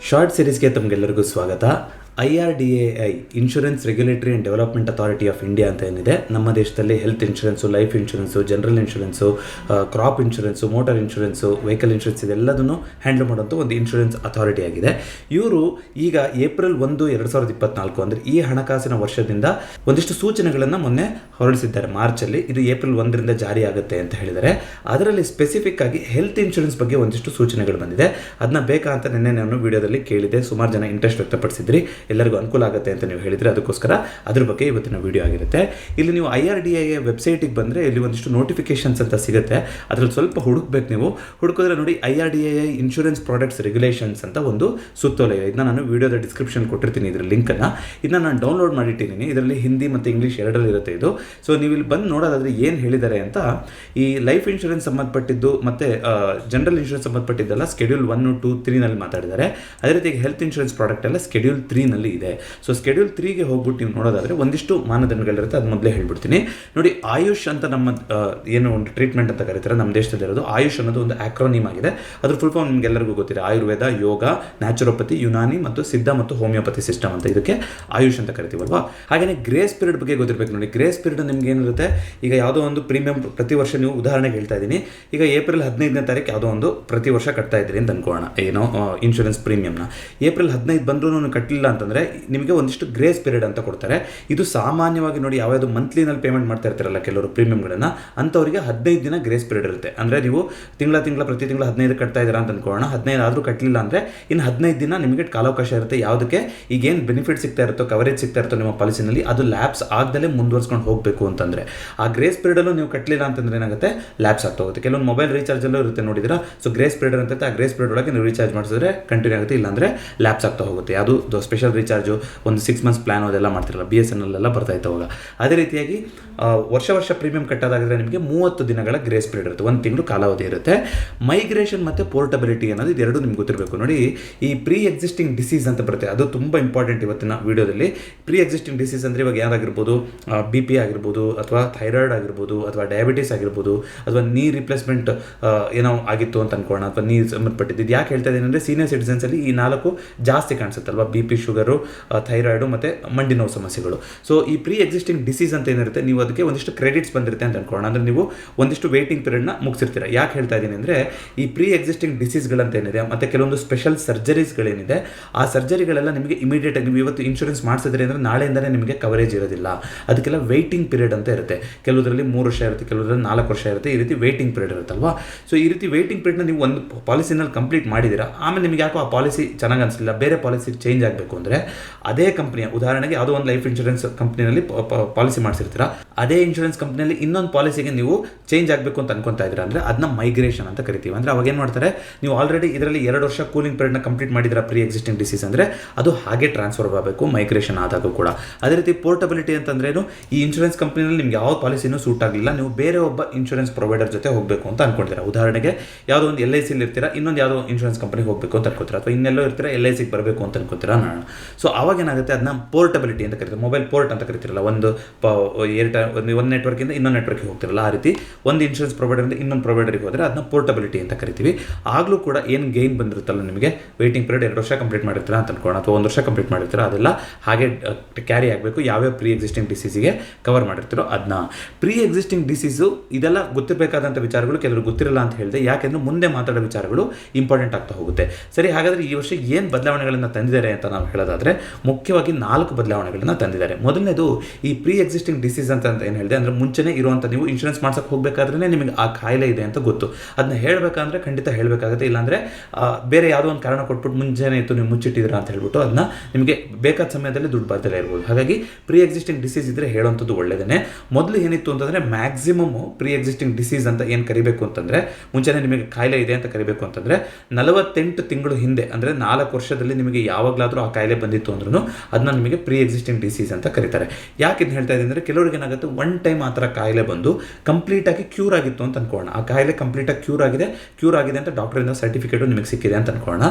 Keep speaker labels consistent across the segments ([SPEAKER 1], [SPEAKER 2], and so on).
[SPEAKER 1] Short ಸಿರೀಸ್ಗೆ ತಮಗೆಲ್ಲರಿಗೂ ಸ್ವಾಗತ. IRDAI insurance regulatory and development authority of India ಅಂತ ಏನಿದೆ, ನಮ್ಮ ದೇಶದಲ್ಲಿ health insurance, life insurance, general insurance, crop insurance, motor insurance, vehicle insurance ಇದೆಲ್ಲದನ್ನು ಹ್ಯಾಂಡಲ್ ಮಾಡುವಂಥ ಒಂದು ಇನ್ಶೂರೆನ್ಸ್ ಅಥಾರಿಟಿ ಆಗಿದೆ. ಇವರು ಈಗ ಏಪ್ರಿಲ್ 1, 2024 ಅಂದರೆ ಈ ಹಣಕಾಸಿನ ವರ್ಷದಿಂದ ಒಂದಿಷ್ಟು ಸೂಚನೆಗಳನ್ನು ಮೊನ್ನೆ ಹೊರಡಿಸಿದ್ದಾರೆ ಮಾರ್ಚಲ್ಲಿ. ಇದು ಏಪ್ರಿಲ್ 1ರಿಂದ ಜಾರಿ ಆಗುತ್ತೆ ಅಂತ ಹೇಳಿದ್ದಾರೆ. ಅದರಲ್ಲಿ ಸ್ಪೆಸಿಫಿಕ್ ಆಗಿ ಹೆಲ್ತ್ ಇನ್ಶೂರೆನ್ಸ್ ಬಗ್ಗೆ ಒಂದಿಷ್ಟು ಸೂಚನೆಗಳು ಬಂದಿದೆ. ಅದನ್ನ ಬೇಕಾ ಅಂತ ನಿನ್ನೆ ನಾನು ವಿಡಿಯೋದಲ್ಲಿ ಕೇಳಿದೆ. ಸುಮಾರು ಜನ ಇಂಟ್ರೆಸ್ಟ್ ವ್ಯಕ್ತಪಡಿಸಿದ್ರಿ, ಎಲ್ಲರಿಗೂ ಅನುಕೂಲ ಆಗುತ್ತೆ ಅಂತ ನೀವು ಹೇಳಿದರೆ, ಅದಕ್ಕೋಸ್ಕರ ಅದ್ರ ಬಗ್ಗೆ ಇವತ್ತಿನ ವಿಡಿಯೋ ಆಗಿರುತ್ತೆ. ಇಲ್ಲಿ ನೀವು IRDAI ವೆಬ್ಸೈಟಿಗೆ ಬಂದರೆ ಇಲ್ಲಿ ಒಂದಿಷ್ಟು ನೋಟಿಫಿಕೇಶನ್ಸ್ ಅಂತ ಸಿಗುತ್ತೆ. ಅದರಲ್ಲಿ ಸ್ವಲ್ಪ ಹುಡುಕ್ಬೇಕು. ನೀವು ಹುಡುಕಿದ್ರೆ ನೋಡಿ, IRDAI ಇನ್ಶೂರೆನ್ಸ್ ಪ್ರಾಡಕ್ಟ್ಸ್ ರೆಗ್ಯುಲೇಷನ್ಸ್ ಅಂತ ಒಂದು ಸುತ್ತೋಲೆ ಇದೆ. ಇದನ್ನ ನಾನು ವಿಡಿಯೋದ ಡಿಸ್ಕ್ರಿಪ್ಷನ್ ಕೊಟ್ಟಿರ್ತೀನಿ, ಇದರ ಲಿಂಕನ್ನು. ಇದನ್ನ ನಾನು ಡೌನ್ಲೋಡ್ ಮಾಡಿಟ್ಟಿದ್ದೀನಿ. ಇದರಲ್ಲಿ ಹಿಂದಿ ಮತ್ತು ಇಂಗ್ಲೀಷ್ ಎರಡರಲ್ಲಿ ಇರುತ್ತೆ ಇದು. ಸೊ ನೀವು ಇಲ್ಲಿ ಬಂದು ನೋಡೋದಾದರೆ ಏನು ಹೇಳಿದ್ದಾರೆ ಅಂತ, ಈ ಲೈಫ್ ಇನ್ಶೂರೆನ್ಸ್ ಸಂಬಂಧಪಟ್ಟಿದ್ದು ಮತ್ತು ಜನರಲ್ ಇನ್ಶೂರೆನ್ಸ್ ಸಂಬಂಧಪಟ್ಟಿದ್ದೆಲ್ಲ ಸ್ಕೆಡ್ಯೂಲ್ 1, 2, 3ನಲ್ಲಿ ಮಾತಾಡಿದ್ದಾರೆ. ಅದೇ ರೀತಿ ಹೆಲ್ತ್ ಇನ್ಶೂರೆನ್ಸ್ ಪ್ರಾಡಕ್ಟ್ ಎಲ್ಲ ಸ್ಕೆಡ್ಯೂಲ್ 3ನಲ್ಲಿ ಇದೆ. ಸೊ ಸ್ಕೆಡ್ಯೂಲ್ 3ಗೆ ಹೋಗ್ಬಿಟ್ಟು ನೀವು ನೋಡೋದಾದರೆ ಒಂದಿಷ್ಟು ಮಾನದಂಡಗಳಿರುತ್ತೆ. ಅದು ಮೊದಲೇ ಹೇಳ್ಬಿಡ್ತೀನಿ ನೋಡಿ. ಆಯುಷ್ ಅಂತ ನಮ್ಮ ಏನು ಒಂದು ಟ್ರೀಟ್ಮೆಂಟ್ ಅಂತ ಕರೀತಾರೆ ನಮ್ಮ ದೇಶದಲ್ಲಿ ಇರೋದು. ಆಯುಷ್ ಅನ್ನೋದು ಒಂದು ಆಕ್ರೋನಿಮ್ ಆಗಿದೆ. ಅದ್ರ ಫುಲ್ ಫಾರ್ಮ್ ನಿಮಗೆಲ್ಲರಿಗೂ ಗೊತ್ತಿದೆ. ಆಯುರ್ವೇದ, ಯೋಗ, ನ್ಯಾಚುರೋಪತಿ, ಯುನಾನಿ ಮತ್ತು ಸಿದ್ಧ ಮತ್ತು ಹೋಮಿಯೋಪತಿ ಸಿಸ್ಟಮ್ ಅಂತ ಇದಕ್ಕೆ ಆಯುಷ್ ಅಂತ ಕರಿತೀವಲ್ವಾ. ಹಾಗೆಯೇ ಗ್ರೇಸ್ ಪೀರಿಯಡ್ ಬಗ್ಗೆ ಗೊತ್ತಿರಬೇಕು ನೋಡಿ. ಗ್ರೇಸ್ ಪೀರಿಯಡ್ ನಿಮ್ಗೆ ಏನಿರುತ್ತೆ, ಈಗ ಯಾವುದೋ ಒಂದು ಪ್ರೀಮಿಯಂ ಪ್ರತಿ ವರ್ಷ, ನೀವು ಉದಾಹರಣೆಗೆ ಹೇಳ್ತಾ ಇದ್ದೀನಿ, ಈಗ ಏಪ್ರಿಲ್ 15ನೇ ತಾರೀಕು ಯಾವುದೋ ಒಂದು ಪ್ರತಿ ವರ್ಷ ಕಟ್ತಾ ಇದ್ದೀರಿ ಅಂತ ಅನ್ಕೋಣ, ಏನೋ ಇನ್ಶೂರೆನ್ಸ್ ಪ್ರೀಮಿಯಂನ. ಏಪ್ರಿಲ್ 15 ಬಂದರೂ ಕಟ್ಟಲಿಲ್ಲ ಅಂತಂದರೆ ನಿಮಗೆ ಒಂದಿಷ್ಟು ಗ್ರೇಸ್ ಪೀರಿಯಡ್ ಅಂತ ಕೊಡ್ತಾರೆ. ಇದು ಸಾಮಾನ್ಯವಾಗಿ ನೋಡಿ, ಯಾವ್ಯಾವುದು ಮಂತ್ಲಿನಲ್ಲಿ ಪೇಮೆಂಟ್ ಮಾಡ್ತಾ ಇರ್ತಾರಲ್ಲ ಕೆಲವರು ಪ್ರೀಮಿಯಂಗಳನ್ನು, ಅಂಥವರಿಗೆ 15 ದಿನ ಗ್ರೇಸ್ ಪೀರಿಯಡ್ ಇರುತ್ತೆ. ಅಂದರೆ ನೀವು ಪ್ರತಿ ತಿಂಗಳು 15 ಕಟ್ತಾ ಇದ್ದೀರಾ ಅಂತ ಅನ್ಕೋಣ. 15 ಆದರೂ ಕಟ್ಟಲಿಲ್ಲ ಅಂದರೆ ಇನ್ನು 15 ದಿನ ನಿಮಗೆ ಕಾಲಾವಕಾಶ ಇರುತ್ತೆ. ಯಾವುದಕ್ಕೆ ಈಗೇನು ಬೆನಿಫಿಟ್ ಸಿಗ್ತಾ ಇರುತ್ತೋ, ಕವರೇಜ್ ಸಿಗ್ತಾ ಇರುತ್ತೋ ನಿಮ್ಮ ಪಾಲಿಸಿನಲ್ಲಿ, ಅದು ಲ್ಯಾಪ್ಸ್ ಆಗದಲ್ಲೇ ಮುಂದುವರ್ಸ್ಕೊಂಡು ಹೋಗಬೇಕು ಅಂತಂದರೆ, ಆ ಗ್ರೇಸ್ ಪೀರಿಯಡಲ್ಲೂ ನೀವು ಕಟ್ಟಲಿಲ್ಲ ಅಂತಂದರೆ ಏನಾಗುತ್ತೆ, ಲ್ಯಾಪ್ಸ್ ಆಗ್ತಾ ಹೋಗುತ್ತೆ. ಕೆಲವೊಂದು ಮೊಬೈಲ್ ರೀಚಾರ್ಜಲ್ಲೂ ಇರುತ್ತೆ ನೋಡಿದಿರಾ. ಸೊ ಗ್ರೇಸ್ ಪೀರಿಯಡ್ ಅಂತ, ಆ ಗ್ರೇಸ್ ಪೀರಿಯಡ್ ಒಳಗೆ ನೀವು ರೀಚಾರ್ಜ್ ಮಾಡಿಸಿದ್ರೆ ಕಂಟಿನ್ಯೂ ಆಗುತ್ತೆ, ಇಲ್ಲಾಂದರೆ ಲ್ಯಾಪ್ಸ್ ಆಗ್ತಾ ಹೋಗುತ್ತೆ. ಅದು ಸ್ಪೆಷಲ್ ರೀಚಾರ್ಜು, ಒಂದು 6 months ಪ್ಲಾನ್ ಅದೆಲ್ಲ ಮಾಡ್ತಿರಲ್ಲ, BSNL ಎಲ್ಲ ಬರ್ತಾ ಇತ್ತು ಅವಾಗ. ಅದೇ ರೀತಿಯಾಗಿ ವರ್ಷ ಪ್ರೀಮಿಯಂ ಕಟ್ಟೋದಾಗಿದ್ರೆ ನಿಮಗೆ 30 ದಿನಗಳ ಗ್ರೇಸ್ ಪೀರಿಯಡ್ ಇರುತ್ತೆ, 1 ತಿಂಗಳು ಕಾಲಾವಧಿ ಇರುತ್ತೆ. ಮೈಗ್ರೇಷನ್ ಮತ್ತು ಪೋರ್ಟಬಿಲಿಟಿ ಅನ್ನೋದು ಇದೆರಡು ನಿಮ್ಗೆ ಗೊತ್ತಿರಬೇಕು ನೋಡಿ. ಈ ಪ್ರೀ ಎಕ್ಸಿಸ್ಟಿಂಗ್ ಡಿಸೀಸ್ ಅಂತ ಬರುತ್ತೆ, ಅದು ತುಂಬ ಇಂಪಾರ್ಟೆಂಟ್ ಇವತ್ತಿನ ವಿಡಿಯೋದಲ್ಲಿ. ಪ್ರೀ ಎಕ್ಸಿಸ್ಟಿಂಗ್ ಡಿಸೀಸ್ ಅಂದರೆ ಇವಾಗ ಯಾರಾಗಿರ್ಬೋದು, BP ಆಗಿರ್ಬೋದು, ಅಥವಾ ಥೈರಾಯ್ಡ್ ಆಗಿರ್ಬೋದು, ಅಥವಾ ಡಯಾಬಿಟಿಸ್ ಆಗಿರ್ಬೋದು, ಅಥವಾ ನೀ ರಿಪ್ಲೇಸ್ಮೆಂಟ್ ಏನೋ ಆಗಿತ್ತು ಅಂತ ಅನ್ಕೋಣ, ಅಥವಾ ನೀರು ಸಂಬಂಧಪಟ್ಟಿದ್ದು. ಇದು ಯಾಕೆ ಹೇಳ್ತಾ ಇದ್ದೀನಿ ಅಂದರೆ, ಸೀನಿಯರ್ ಸಿಟಿಸನ್ಸಲ್ಲಿ ಈ 4 ಜಾಸ್ತಿ ಕಾಣಿಸುತ್ತಲ್ವ, BP, ಶುಗರು, ಥೈರಾಯ್ಡು ಮತ್ತು ಮಂಡಿ ನೋವು ಸಮಸ್ಯೆಗಳು. ಸೊ ಈ ಪ್ರೀ ಎಕ್ಸಿಸ್ಟಿಂಗ್ ಡಿಸೀಸ್ ಅಂತ ಏನಿರುತ್ತೆ, ನೀವು ಅದಕ್ಕೆ ಒಂದಿಷ್ಟು ಕ್ರೆಡಿಟ್ಸ್ ಬಂದಿರುತ್ತೆ ಅಂತ ಅನ್ಕೊಳ್ಳೋಣ. ಅಂದರೆ ನೀವು ಒಂದಿಷ್ಟು ವೇಟಿಂಗ್ ಪೀರಿಯಡ್ನ ಮುಗಿಸಿರ್ತೀರ. ಯಾಕೆ ಹೇಳ್ತಾ ಇದ್ದೀನಿ ಅಂದರೆ, ಈ ಪ್ರೀ ಎಕ್ಸಿಸ್ಟಿಂಗ್ ಡಿಸೀಸ್ಗಳಂತ ಏನಿದೆ, ಮತ್ತು ಕೆಲವೊಂದು ಸ್ಪೆಷಲ್ ಸರ್ಜರೀಸ್ಗಳೇನಿದೆ, ಆ ಸರ್ಜರಿಗಳೆಲ್ಲ ನಿಮಗೆ ಇಮಿಡಿಯೇಟಾಗಿ ನೀವು ಇವತ್ತು ಇನ್ಶೂರೆನ್ಸ್ ಮಾಡಿಸಿದ್ರೆ ಅಂದರೆ ನಾಳೆಯಿಂದಲೇ ನಿಮಗೆ ಕವರೇಜ್ ಇರೋದಿಲ್ಲ. ಅದಕ್ಕೆಲ್ಲ ವೇಟಿಂಗ್ ಪೀರಿಯಡ್ ಅಂತ ಇರುತ್ತೆ. ಕೆಲವರಲ್ಲಿ 3 ವರ್ಷ ಇರುತ್ತೆ, ಕೆಲವರಲ್ಲಿ 4 ವರ್ಷ ಇರುತ್ತೆ. ಈ ರೀತಿ ವೇಟಿಂಗ್ ಪೀರಿಯಡ್ ಇರುತ್ತಲ್ವಾ. ಸೊ ಈ ರೀತಿ ವೇಟಿಂಗ್ ಪೀರಿಯಡ್ನ ನೀವು ಒಂದು ಪಾಲಿಸಿನಲ್ಲಿ ಕಂಪ್ಲೀಟ್ ಮಾಡಿದ್ದೀರಾ, ಆಮೇಲೆ ನಿಮಗೆ ಯಾಕೋ ಆ ಪಾಲಿಸಿ ಚೆನ್ನಾಗಿ ಅನಿಸಲಿಲ್ಲ, ಬೇರೆ ಪಾಲಿಸಿ ಚೇಂಜ್ ಆಗಬೇಕು ಅಂದರೆ, ಅದೇ ಕಂಪ್ನಿಯ, ಉದಾಹರಣೆಗೆ ಯಾವುದೋ ಒಂದು ಲೈಫ್ ಇನ್ಶೂರೆನ್ಸ್ ಕಂಪ್ನಿನಲ್ಲಿ ಪಾಲಿಸಿ ಮಾಡಿಸಿರ್ತೀರಾ, ಅದೇ ಇನ್ಶೂರೆನ್ಸ್ ಕಂಪ್ನಿಯಲ್ಲಿ ಇನ್ನೊಂದು ಪಾಲಿಸಿಗೆ ನೀವು ಚೇಂಜ್ ಆಗಬೇಕು ಅಂತ ಅನ್ಕೊತಾ ಇದ್ದೀರಾ ಅಂದರೆ ಅದನ್ನ ಮೈಗ್ರೇಷನ್ ಅಂತ ಕರಿತೀವಿ. ಅಂದರೆ ಅವಾಗ ಏನು ಮಾಡ್ತಾರೆ, ನೀವು ಆಲ್ರೆಡಿ ಇದರಲ್ಲಿ 2 ವರ್ಷ ಕೂಲಿಂಗ್ ಪೀರಿಯಡ್ನ ಕಂಪ್ಲೀಟ್ ಮಾಡಿದ್ದೀರಾ ಪ್ರೀ ಎಕ್ಸಿಸ್ಟಿಂಗ್ ಡಿಸೀಸ್ ಅಂದರೆ, ಅದು ಹಾಗೆ ಟ್ರಾನ್ಸ್ಫರ್ ಆಗಬೇಕು ಮೈಗ್ರೇಷನ್ ಆದಾಗ ಕೂಡ. ಅದೇ ರೀತಿ ಪೋರ್ಟಬಿಲಿಟಿ ಅಂತಂದ್ರೇನು, ಈ ಇನ್ಶೂರೆನ್ಸ್ ಕಂಪ್ನಿಯಲ್ಲಿ ನಿಮ್ಗೆ ಯಾವ ಪಾಲಿಸಿನೂ ಸೂಟ್ ಆಗಲಿಲ್ಲ, ನೀವು ಬೇರೆ ಒಬ್ಬ ಇನ್ಶೂರೆನ್ಸ್ ಪ್ರೊವೈಡರ್ ಜೊತೆ ಹೋಗಬೇಕು ಅಂತ ಅನ್ಕೊಳ್ತೀರಾ. ಉದಾಹರಣೆಗೆ ಯಾವುದೋ ಒಂದು LIC ಇರ್ತೀರಾ, ಇನ್ನೊಂದು ಯಾವುದೋ ಇನ್ಶೂರೆನ್ಸ್ ಕಂಪನಿಗೆ ಹೋಗಬೇಕು ಅಂತ ಅನ್ಕೋತೀರಾ, ಅಥವಾ ಇನ್ನೆಲ್ಲೋ ಇರ್ತೀರಾ, LICಗೆ ಬರಬೇಕು ಅಂತ ಅನ್ಕೋತೀರಾ ನಾನು. ಸೊ ಅವಾಗ ಏನಾಗುತ್ತೆ, ಅದನ್ನ ಪೋರ್ಟಬಿಲಿಟಿ ಅಂತ ಕರಿತೀವಿ. ಮೊಬೈಲ್ ಪೋರ್ಟ್ ಅಂತ ಕರಿತಿರಲ್ಲ, ಒಂದು ನೆಟ್ವರ್ಕಿಂದ ಇನ್ನೊಂದು ನೆಟ್ವರ್ಕಿಗೆ ಹೋಗ್ತಿರಲ್ಲ, ಆ ರೀತಿ ಒಂದು ಇನ್ಶೂರೆನ್ಸ್ ಪ್ರೊವೈಡರಿಂದ ಇನ್ನೊಂದು ಪ್ರೊವೈಡರ್ಗೆ ಹೋದರೆ ಅದನ್ನ ಪೋರ್ಟಬಿಲಿಟಿ ಅಂತ ಕರಿತೀವಿ. ಆಗಲೂ ಕೂಡ ಏನು ಗೇನ್ ಬಂದಿರುತ್ತಲ್ಲ ನಿಮಗೆ, ವೇಟಿಂಗ್ ಪೀರಿಯಡ್ 2 ವರ್ಷ ಕಂಪ್ಲೀಟ್ ಮಾಡಿರ್ತೀರಾ ಅಂತ ಅನ್ಕೋಣ, ಅಥವಾ 1 ವರ್ಷ ಕಂಪ್ಲೀಟ್ ಮಾಡಿರ್ತೀರಾ, ಅದೆಲ್ಲ ಹಾಗೆ ಕ್ಯಾರಿ ಆಗಬೇಕು. ಯಾವ್ಯಾವ ಪ್ರೀ ಎಕ್ಸಿಸ್ಟಿಂಗ್ ಡಿಸೀಸಿಗೆ ಕವರ್ ಮಾಡಿರ್ತೀರೋ ಅದನ್ನ. ಪ್ರೀ ಎಕ್ಸಿಸ್ಟಿಂಗ್ ಡಿಸೀಸು ಇದೆಲ್ಲ ಗೊತ್ತಿರಬೇಕಾದಂಥ ವಿಚಾರಗಳು, ಕೆಲವರು ಗೊತ್ತಿರಲ್ಲ ಅಂತ ಹೇಳಿದೆ. ಯಾಕೆಂದರೆ ಮುಂದೆ ಮಾತಾಡೋ ವಿಚಾರಗಳು ಇಂಪಾರ್ಟೆಂಟ್ ಆಗ್ತಾ ಹೋಗುತ್ತೆ. ಸರಿ, ಹಾಗಾದರೆ ಈ ವರ್ಷ ಏನು ಬದಲಾವಣೆಗಳನ್ನು ತಂದಿದ್ದಾರೆ ಅಂತ ನಾವು ಹೇಳೋದಾದರೆ, ಮುಖ್ಯವಾಗಿ 4 ಬದಲಾವಣೆಗಳನ್ನು ತಂದಿದ್ದಾರೆ. ಮೊದಲನೇದು, ಈ ಪ್ರೀ ಎಕ್ಸಿಸ್ಟಿಂಗ್ ಡಿಸೀಸ್ ಅಂತ ಏನು ಹೇಳಿದೆ ಅಂದರೆ, ಮುಂಚೆನೇ ಇರುವಂಥ, ನೀವು ಇನ್ಶೂರೆನ್ಸ್ ಮಾಡ್ಸಕ್ಕೆ ಹೋಗಬೇಕಾದ್ರೆ ನಿಮಗೆ ಆ ಕಾಯಿಲೆ ಇದೆ ಅಂತ ಗೊತ್ತು, ಅದನ್ನ ಹೇಳಬೇಕಂದ್ರೆ ಖಂಡಿತ ಹೇಳಬೇಕಾಗುತ್ತೆ. ಇಲ್ಲಾಂದರೆ ಬೇರೆ ಯಾವುದೋ ಒಂದು ಕಾರಣ ಕೊಟ್ಬಿಟ್ಟು ಮುಂಚೆನೇ ಇತ್ತು ನೀವು ಮುಚ್ಚಿಟ್ಟಿದ್ದೀರಾ ಅಂತ ಹೇಳ್ಬಿಟ್ಟು ಅದನ್ನ ನಿಮಗೆ ಬೇಕಾದ ಸಮಯದಲ್ಲಿ ದುಡ್ಡು ಬರ್ದಲೇ ಇರ್ಬೋದು. ಹಾಗಾಗಿ ಪ್ರೀ ಎಕ್ಸಿಸ್ಟಿಂಗ್ ಡಿಸೀಸ್ ಇದ್ದರೆ ಹೇಳೋವಂಥದ್ದು ಒಳ್ಳೆಯದೇ. ಮೊದಲು ಏನಿತ್ತು ಅಂತಂದರೆ, ಮ್ಯಾಕ್ಸಿಮಮ್ ಪ್ರೀ ಎಕ್ಸಿಸ್ಟಿಂಗ್ ಡಿಸೀಸ್ ಅಂತ ಏನು ಕರಿಬೇಕು ಅಂತಂದರೆ, ಮುಂಚೆನೇ ನಿಮಗೆ ಕಾಯಿಲೆ ಇದೆ ಅಂತ ಕರಿಬೇಕು ಅಂತಂದರೆ 48 ತಿಂಗಳು ಹಿಂದೆ, ಅಂದರೆ 4 ವರ್ಷದಲ್ಲಿ ನಿಮಗೆ ಯಾವಾಗಲಾದರೂ ಆ ಕಾಯಿಲೆ ಕಾಯಿಲೆ ಬಂದಿತ್ತು ಅಂದ್ರೂ ಅದನ್ನ ನಿಮಗೆ ಪ್ರೀ ಎಕ್ಸಿಸ್ಟಿಂಗ್ ಡಿಸೀಸ್ ಅಂತ ಕರೀತಾರೆ. ಯಾಕೆ ಇದು ಹೇಳ್ತಾ ಇದ್ದೀನಿ ಅಂದರೆ, ಕೆಲವರಿಗೆ ಏನಾಗುತ್ತೆ, ಒನ್ ಟೈಮ್ ಆ ಥರ ಕಾಯಿಲೆ ಬಂದು ಕಂಪ್ಲೀಟಾಗಿ ಕ್ಯೂರ್ ಆಗಿತ್ತು ಅಂತ ಅನ್ಕೋಣ. ಆ ಕಾಯಿಲೆ ಕಂಪ್ಲೀಟಾಗಿ ಕ್ಯೂರ್ ಆಗಿದೆ ಅಂತ ಡಾಕ್ಟರಿಂದ ಸರ್ಟಿಫಿಕೇಟು ನಿಮಗೆ ಸಿಕ್ಕಿದೆ ಅಂತ ಅನ್ಕೋಣ.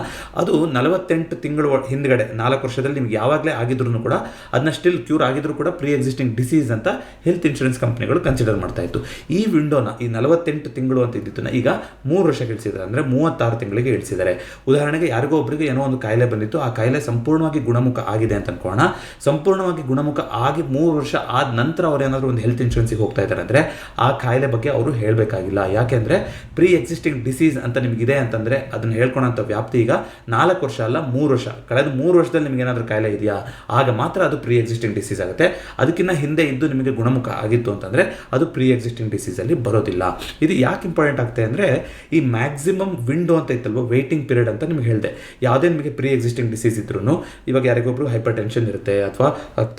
[SPEAKER 1] ಅದು 48 ತಿಂಗಳು ಹಿಂದ್ಗಡೆ 4 ವರ್ಷದಲ್ಲಿ ನಿಮ್ಗೆ ಯಾವಾಗಲೇ ಆಗಿದ್ರು ಕೂಡ ಅದನ್ನ ಸ್ಟಿಲ್ ಕ್ಯೂರ್ ಆಗಿದ್ರು ಕೂಡ ಪ್ರೀ ಎಕ್ಸಿಸ್ಟಿಂಗ್ ಡಿಸೀಸ್ ಅಂತ ಹೆಲ್ತ್ ಇನ್ಶೂರೆನ್ಸ್ ಕಂಪ್ನಿಗಳು ಕನ್ಸಿಡರ್ ಮಾಡ್ತಾ ಇತ್ತು. ಈ ವಿಂಡೋನ, ಈ 48 ತಿಂಗಳು ಅಂತ ಇದ್ದಿದ್ದನ್ನ ಈಗ 3 ವರ್ಷಕ್ಕೆ ಇಳಿಸಿದ್ದಾರೆ, ಅಂದರೆ 36 ತಿಂಗಳಿಗೆ ಇಳಿಸಿದ್ದಾರೆ. ಉದಾಹರಣೆಗೆ ಯಾರಿಗೋ ಒಬ್ಬರಿಗೆ ಏನೋ ಒಂದು ಕಾಯಿಲೆ ಬಂದಿತ್ತು, ಆ ಕಾಯಿಲೆ ಸಂಪೂರ್ಣವಾಗಿ ಗುಣಮುಖ ಆಗಿದೆ ಅಂತ ಅನ್ಕೋಣ. ಸಂಪೂರ್ಣವಾಗಿ ಗುಣಮುಖ ಆಗಿ 3 ವರ್ಷ ಆದ ನಂತರ ಅವ್ರು ಏನಾದರೂ ಒಂದು ಹೆಲ್ತ್ ಇನ್ಶೂರೆನ್ಸ್ಗೆ ಹೋಗ್ತಾ ಇದ್ದಾರೆ ಅಂದರೆ ಆ ಕಾಯಿಲೆ ಬಗ್ಗೆ ಅವರು ಹೇಳಬೇಕಾಗಿಲ್ಲ. ಯಾಕೆಂದರೆ ಪ್ರೀ ಎಕ್ಸಿಸ್ಟಿಂಗ್ ಡಿಸೀಸ್ ಅಂತ ನಿಮಗಿದೆ ಅಂತಂದರೆ ಅದನ್ನು ಹೇಳ್ಕೊಳೋಂಥ ವ್ಯಾಪ್ತಿ ಈಗ 4 ವರ್ಷ ಅಲ್ಲ, 3 ವರ್ಷ. ಕಳೆದ 3 ವರ್ಷದಲ್ಲಿ ನಿಮಗೆ ಏನಾದರೂ ಕಾಯಿಲೆ ಇದೆಯಾ, ಆಗ ಮಾತ್ರ ಅದು ಪ್ರೀ ಎಕ್ಸಿಸ್ಟಿಂಗ್ ಡಿಸೀಸ್ ಆಗುತ್ತೆ. ಅದಕ್ಕಿಂತ ಹಿಂದೆ ಇದ್ದು ನಿಮಗೆ ಗುಣಮುಖ ಆಗಿತ್ತು ಅಂತಂದರೆ ಅದು ಪ್ರೀ ಎಕ್ಸಿಸ್ಟಿಂಗ್ ಡಿಸೀಸಲ್ಲಿ ಬರೋದಿಲ್ಲ. ಇದು ಯಾಕೆ ಇಂಪಾರ್ಟೆಂಟ್ ಆಗ್ತದೆ ಅಂದರೆ, ಈ ಮ್ಯಾಕ್ಸಿಮಮ್ ವಿಂಡೋ ಅಂತ ಇತ್ತಲ್ವ, ವೇಟಿಂಗ್ ಪೀರಿಯಡ್ ಅಂತ ನಿಮಗೆ ಹೇಳಿದೆ. ಯಾವುದೇ ನಿಮಗೆ ಪ್ರೀ ಎಕ್ಸಿಸ್ಟಿಂಗ್ ಡಿಸೀಸ್ ಇದ್ರೂ, ಇವಾಗ ಯಾರಿಗೊಬ್ರು ಹೈಪರ್ ಟೆನ್ಷನ್ ಇರುತ್ತೆ, ಅಥವಾ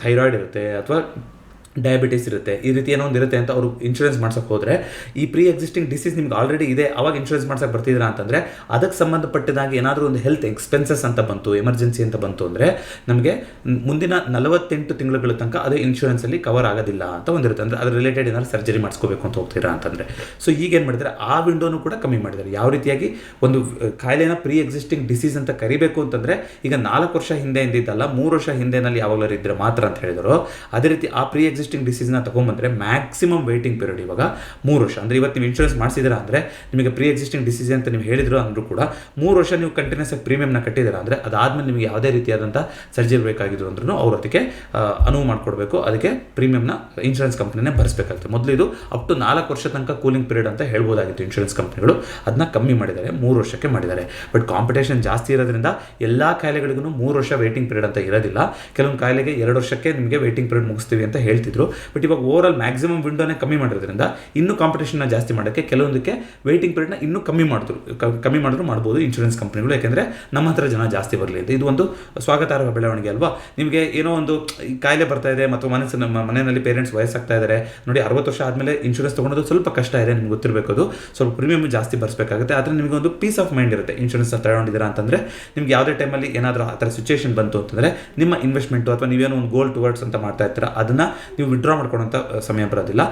[SPEAKER 1] ಥೈರಾಯ್ಡ್ ಇರುತ್ತೆ, ಅಥವಾ ಡಯಾಬಿಟಿಸ್ ಇರುತ್ತೆ, ಈ ರೀತಿ ಏನೋ ಒಂದು ಇರುತ್ತೆ ಅಂತ ಅವರು ಇನ್ಶೂರೆನ್ಸ್ ಮಾಡ್ಸೋಕೆ ಹೋದರೆ, ಈ ಪ್ರೀ ಎಕ್ಸಿಸ್ಟಿಂಗ್ ಡಿಸೀಸ್ ನಿಮ್ಗೆ ಆಲ್ರೆಡಿ ಇದೆ, ಅವಾಗ ಇನ್ಶೂರೆನ್ಸ್ ಮಾಡ್ಸೋಕೆ ಬರ್ತಿದ್ದೀರಾ ಅಂತಂದರೆ ಅದಕ್ಕೆ ಸಂಬಂಧಪಟ್ಟಿದಾಗ ಏನಾದರೂ ಒಂದು ಹೆಲ್ತ್ ಎಕ್ಸ್ಪೆನ್ಸಸ್ ಅಂತ ಬಂತು, ಎಮರ್ಜೆನ್ಸಿ ಅಂತ ಬಂತು ಅಂದರೆ ನಮಗೆ ಮುಂದಿನ 48 ತಿಂಗಳ ತನಕ ಅದು ಇನ್ಶೂರೆನ್ಸಲ್ಲಿ ಕವರ್ ಆಗೋದಿಲ್ಲ ಅಂತ ಒಂದಿರುತ್ತೆ. ಅಂದರೆ ಅದ್ರ ರಿಲೇಟೆಡ್ ಏನಾದ್ರು ಸರ್ಜರಿ ಮಾಡಿಸ್ಕೋಬೇಕು ಅಂತ ಹೋಗ್ತೀರಾ ಅಂತಂದರೆ. ಸೊ ಈಗೇನು ಮಾಡಿದರೆ ಆ ವಿಂಡೋನು ಕೂಡ ಕಮ್ಮಿ ಮಾಡಿದ್ದಾರೆ. ಯಾವ ರೀತಿಯಾಗಿ ಒಂದು ಕಾಯಿಲೆನ ಪ್ರೀ ಎಕ್ಸಿಸ್ಟಿಂಗ್ ಡಿಸೀಸ್ ಅಂತ ಕರಿಬೇಕು ಅಂತಂದರೆ, ಈಗ 4 ವರ್ಷ ಹಿಂದೆ ಇದ್ದಿದ್ದಲ್ಲ, 3 ವರ್ಷ ಹಿಂದೆನಲ್ಲಿ ಯಾವಾಗಲೂ ಇದ್ದರೆ ಮಾತ್ರ ಅಂತ ಹೇಳಿದರು. ಅದೇ ರೀತಿ ಆ ಪ್ರೀ ಎಕ್ಸಿಸ್ಟಿಂಗ್ ಡಿಸೀಸ್ನ ತಗೊಂಡ್ಬಂದರೆ ಮ್ಯಾಕ್ಸಿಮಮ್ ವೇಟಿಂಗ್ ಪೀರಿಯಡ್ ಇವಾಗ 3 ವರ್ಷ. ಅಂದರೆ ಇವತ್ತು ನೀವು ಇನ್ಶೂರೆನ್ಸ್ ಮಾಡಿಸಿದ್ದೀರಾ ಅಂದರೆ, ನಿಮಗೆ ಪ್ರೀ ಎಕ್ಸಿಸ್ಟಿಂಗ್ ಡಿಸೀಸ್ ಅಂತ ನೀವು ಹೇಳಿದ್ರು ಅಂದರೂ ಕೂಡ 3 ವರ್ಷ ನೀವು ಕಂಟಿನ್ಯೂಸ್ ಆಗಿ ಪ್ರೀಮಿಯಮ್ನ ಕಟ್ಟಿದ್ದೀರಾ ಅಂದರೆ, ಅದಾದಮೇಲೆ ನಿಮಗೆ ಯಾವುದೇ ರೀತಿಯಾದಂಥ ಸರ್ಜರಿ ಬೇಕಾಗಿದ್ದು ಅಂದ್ರೂ ಅವರು ಅದಕ್ಕೆ ಅನುವು ಮಾಡಿಕೊಡ್ಬೇಕು. ಅದಕ್ಕೆ ಪ್ರೀಮಿಯಮ್ನ ಇನ್ಶೂರೆನ್ಸ್ ಕಂಪ್ನಿನೇ ಭರಿಸಬೇಕಾಗುತ್ತೆ. ಮೊದಲು ಇದು ಅಪ್ ಟು 4 ವರ್ಷ ತನಕ ಕೂಲಿಂಗ್ ಪೀರಿಯಡ್ ಅಂತ ಹೇಳ್ಬೋದಾಗಿತ್ತು ಇನ್ಶೂರೆನ್ಸ್ ಕಂಪ್ನಿಗಳು, ಅದನ್ನ ಕಮ್ಮಿ ಮಾಡಿದ್ದಾರೆ, 3 ವರ್ಷಕ್ಕೆ ಮಾಡಿದ್ದಾರೆ. ಬಟ್ ಕಾಂಪಿಟೇಷನ್ ಜಾಸ್ತಿ ಇರೋದ್ರಿಂದ ಎಲ್ಲ ಕಾಯಿಲೆಗಳಿಗೂ 3 ವರ್ಷ ವೇಟಿಂಗ್ ಪೀರಿಯಡ್ ಅಂತ ಇರೋದಿಲ್ಲ. ಕೆಲವೊಂದು ಕಾಯಿಲೆಗೆ 2 ವರ್ಷಕ್ಕೆ ನಿಮಗೆ ವೇಟಿಂಗ್ ಪೀರಿಯಡ್ ಮುಗಿಸ್ತೀವಿ ಅಂತ ಹೇಳ್ತಿದ್ರು. ಬಟ್ ಇವಾಗ ಓವರ್ ಆಲ್ ಮ್ಯಾಕ್ಸಿಮಮ್ ವಿಂಡೋನೇ ಕಮ್ಮಿ ಮಾಡಿರೋದ್ರಿಂದ ಇನ್ನೂ ಕಾಂಪಿಟೇಷನ್ನ ಜಾಸ್ತಿ ಮಾಡೋಕ್ಕೆ ಕೆಲವೊಂದಕ್ಕೆ ವೇಟಿಂಗ್ ಪೀರಿಯಡ್ನ ಇನ್ನೂ ಕಮ್ಮಿ ಮಾಡಿದ್ರು ಮಾಡ್ಬೋದು ಇನ್ಶೂರೆನ್ಸ್ ಕಂಪ್ನಿಗಳು. ಯಾಕೆಂದರೆ ನಮ್ಮ ಹತ್ರ ಜನ ಜಾಸ್ತಿ ಬರಲಿ ಅಂತ. ಇದು ಒಂದು ಸ್ವಾಗತಾರ್ಹ ಬೆಳವಣಿಗೆ ಅಲ್ವಾ. ನಿಮಗೆ ಏನೋ ಒಂದು ಕಾಯಿಲೆ ಬರ್ತಾ ಇದೆ ಮತ್ತು ಮನೆಯಲ್ಲಿ ಪೇರೆಂಟ್ಸ್ ವಯಸ್ಸಾಗ್ತಾ ಇದ್ದಾರೆ ನೋಡಿ, 60 ವರ್ಷ ಆದಮೇಲೆ ಇನ್ಶೂರೆನ್ಸ್ ತೊಗೊಳೋದು ಸ್ವಲ್ಪ ಕಷ್ಟ ಇದೆ, ನಿಮ್ಗೆ ಗೊತ್ತಿರಬೇಕು. ಅದು ಸ್ವಲ್ಪ ಪ್ರೀಮಿಯಮ್ ಜಾಸ್ತಿ ಭರಿಸಬೇಕಾಗುತ್ತೆ. ಆದರೆ ನಿಮಗೆ ಒಂದು ಪೀಸ್ ಆಫ್ ಮೈಂಡ್ ಇರುತ್ತೆ ಇನ್ಶೂರೆನ್ಸ್ ತಗೊಂಡಿದ್ದೀರಾ ಅಂತಂದರೆ. ನಿಮ್ಗೆ ಯಾವುದೇ ಟೈಮಲ್ಲಿ ಏನಾದರೂ ಆ ಥರ ಸಿಚುವೇಶನ್ ಬಂತು ಅಂತಂದರೆ ನಿಮ್ಮ ಇನ್ವೆಸ್ಟ್ಮೆಂಟು ಅಥವಾ ನೀವೇನೋ ಒಂದು ಗೋಲ್ ಟುವರ್ಡ್ಸ್ ಅಂತ ಮಾಡ್ತಾ ಇರ್ತೀರ, ಅದನ್ನು ನೀವು ವಿಡ್ರಾ ಮಾಡ್ಕೊಳ್ಳೋಂಥ ಸಮಯ ಬರೋದಿಲ್ಲ.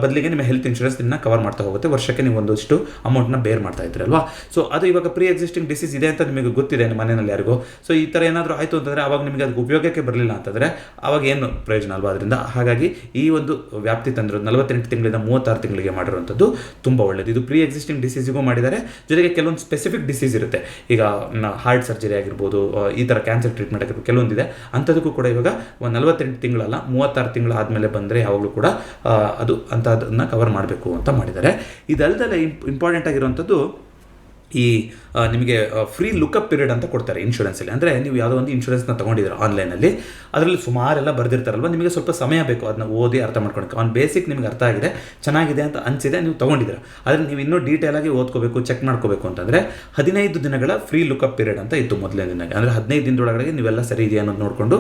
[SPEAKER 1] ಬದಲಿಗೆ ನಿಮ್ಮ ಹೆಲ್ತ್ ಇನ್ಶೂರೆನ್ಸ್ ನಿಮ್ಮನ್ನ ಕವರ್ ಮಾಡ್ತಾ ಹೋಗುತ್ತೆ. ವರ್ಷಕ್ಕೆ ನೀವು ಒಂದಷ್ಟು ಅಮೌಂಟ್ನ ಬೇರ್ ಮಾಡ್ತಾ ಇದ್ರಲ್ವಾ. ಸೊ ಅದು ಇವಾಗ ಪ್ರೀ ಎಕ್ಸಿಸ್ಟಿಂಗ್ ಡಿಸೀಸ್ ಇದೆ ಅಂತ ನಿಮಗೆ ಗೊತ್ತಿದೆ ನಿಮ್ಮ ಮನೆಯಲ್ಲಿ ಯಾರಿಗೂ. ಸೊ ಈ ಥರ ಏನಾದರೂ ಆಯಿತು ಅಂತಂದರೆ ಅವಾಗ ನಿಮಗೆ ಅದಕ್ಕೆ ಉಪಯೋಗಕ್ಕೆ ಬರಲಿಲ್ಲ ಅಂತಂದರೆ ಅವಾಗ ಏನು ಪ್ರಯೋಜನ ಅಲ್ವಾ ಅದರಿಂದ. ಹಾಗಾಗಿ ಈ ಒಂದು ವ್ಯಾಪ್ತಿ ತಂದಿರೋದು 48 ತಿಂಗಳಿಂದ 36 ತಿಂಗಳಿಗೆ ಮಾಡಿರುವಂಥದ್ದು ತುಂಬ ಒಳ್ಳೆಯದು. ಇದು ಪ್ರೀ ಎಕ್ಸಿಸ್ಟಿಂಗ್ ಡಿಸೀಸಿಗೂ ಮಾಡಿದ್ದಾರೆ. ಜೊತೆಗೆ ಕೆಲವೊಂದು ಸ್ಪೆಸಿಫಿಕ್ ಡಿಸೀಸ್ ಇರುತ್ತೆ, ಈಗ ಹಾರ್ಟ್ ಸರ್ಜರಿ ಆಗಿರ್ಬೋದು, ಈ ಥರ ಕ್ಯಾನ್ಸರ್ ಟ್ರೀಟ್ಮೆಂಟ್ ಆಗಿರ್ಬೋದು, ಕೆಲವೊಂದಿದೆ. ಅಂಥದಕ್ಕೂ ಕೂಡ ಇವಾಗ 48 ತಿಂಗಳಲ್ಲ 36 ತಿಂಗಳು ಆದಮೇಲೆ ಬಂದರೆ ಯಾವಾಗಲೂ ಕೂಡ ಅದು ಅಂಥದನ್ನು ಕವರ್ ಮಾಡಬೇಕು ಅಂತ ಮಾಡಿದ್ದಾರೆ. ಇದಲ್ಲದೆ ಇಂಪಾರ್ಟೆಂಟ್ ಆಗಿರುವಂಥದ್ದು ಈ ನಿಮಗೆ ಫ್ರೀ ಲುಕಪ್ ಪೀರಿಯಡ್ ಅಂತ ಕೊಡ್ತಾರೆ ಇನ್ಶೂರೆನ್ಸಲ್ಲಿ. ಅಂದರೆ ನೀವು ಯಾವುದೋ ಒಂದು ಇನ್ಶೂರೆನ್ಸ್ನ ತೊಗೊಂಡಿದ್ದೀರ ಆನ್ಲೈನಲ್ಲಿ, ಅದರಲ್ಲಿ ಸುಮಾರೆಲ್ಲ ಬರೆದಿರ್ತಾರಲ್ವ, ನಿಮಗೆ ಸ್ವಲ್ಪ ಸಮಯ ಬೇಕು ಅದನ್ನ ಓದಿ ಅರ್ಥ ಮಾಡ್ಕೊಳಕ್ಕೆ. ಅವ್ನು ಬೇಸಿಕ್ ನಿಮ್ಗೆ ಅರ್ಥ ಆಗಿದೆ, ಚೆನ್ನಾಗಿದೆ ಅಂತ ಅನಿಸಿದೆ, ನೀವು ತೊಗೊಂಡಿದ್ದೀರ. ಆದರೆ ನೀವು ಇನ್ನೂ ಡೀಟೇಲಾಗಿ ಓದ್ಕೋಬೇಕು, ಚೆಕ್ ಮಾಡ್ಕೋಬೇಕು ಅಂತಂದರೆ 15 ದಿನಗಳ ಫ್ರೀ ಲುಕಪ್ ಪೀರಿಯಡ್ ಅಂತ ಇತ್ತು ಮೊದಲನೇ ದಿನಕ್ಕೆ. ಅಂದರೆ 15 ದಿನದೊಳಗಡೆ ನೀವೆಲ್ಲ ಸರಿ ಇದೆಯಾ ಅನ್ನೋದು ನೋಡಿಕೊಂಡು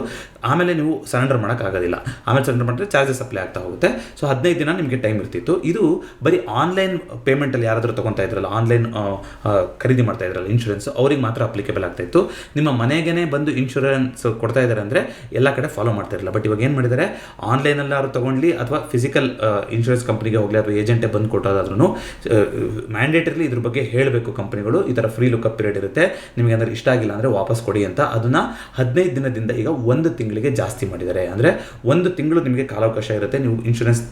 [SPEAKER 1] ಆಮೇಲೆ ನೀವು ಸರೆಂಡರ್ ಮಾಡೋಕ್ಕಾಗೋದಿಲ್ಲ. ಆಮೇಲೆ ಸರೆಂಡರ್ ಮಾಡಿದ್ರೆ ಚಾರ್ಜಸ್ ಅಪ್ಲೈ ಆಗ್ತಾ ಹೋಗುತ್ತೆ. ಸೊ 15 ದಿನ ನಿಮಗೆ ಟೈಮ್ ಇರ್ತಿತ್ತು. ಇದು ಬರೀ ಆನ್ಲೈನ್ ಪೇಮೆಂಟಲ್ಲಿ ಯಾರಾದರೂ ತೊಗೊತಾ ಇದ್ರಲ್ಲ, ಆನ್ಲೈನ್ ಖರೀದಿ ಮಾಡ್ತಾ ಇದ್ರಲ್ಲ ಇನ್ಶೂರೆನ್ಸ್, ಅವ್ರಿಗೆ ಮಾತ್ರ ಅಪ್ಲಿಕೇಬಲ್ ಆಗ್ತಾ ಇತ್ತು. ನಿಮ್ಮ ಮನೆಗೇ ಬಂದು ಇನ್ಶೂರೆನ್ಸ್ ಕೊಡ್ತಾ ಇದ್ದಾರೆ ಅಂದರೆ ಎಲ್ಲ ಕಡೆ ಫಾಲೋ ಮಾಡ್ತಾ ಇರಲಿಲ್ಲ. ಬಟ್ ಇವಾಗ ಏನು ಮಾಡಿದ್ದಾರೆ, ಆನ್ಲೈನಲ್ಲಿ ಯಾರು ತೊಗೊಂಡ್ಲಿ ಅಥವಾ ಫಿಸಿಕಲ್ ಇನ್ಶೂರೆನ್ಸ್ ಕಂಪ್ನಿಗೆ ಹೋಗಲಿ ಅಥವಾ ಏಜೆಂಟೇ ಬಂದು ಕೊಟ್ಟೋದಾದ್ರೂ ಮ್ಯಾಂಡೇಟರಿಲಿ ಇದ್ರ ಬಗ್ಗೆ ಹೇಳಬೇಕು ಕಂಪ್ನಿಗಳು. ಈ ಥರ ಫ್ರೀ ಲುಕಪ್ ಪೀರಿಯಡ್ ಇರುತ್ತೆ, ನಿಮಗೆ ಅಂದರೆ ಇಷ್ಟ ಆಗಿಲ್ಲ ಅಂದರೆ ವಾಪಸ್ ಕೊಡಿ ಅಂತ. ಅದನ್ನು 15 ದಿನದಿಂದ ಈಗ 1 ತಿಂಗಳಿಗೆ ಜಾಸ್ತಿ ಮಾಡಿದ್ದಾರೆ. ಅಂದರೆ 1 ತಿಂಗಳು ನಿಮಗೆ ಕಾಲಾವಕಾಶ ಇರುತ್ತೆ. ನೀವು ಇನ್ಶೂರೆನ್ಸ್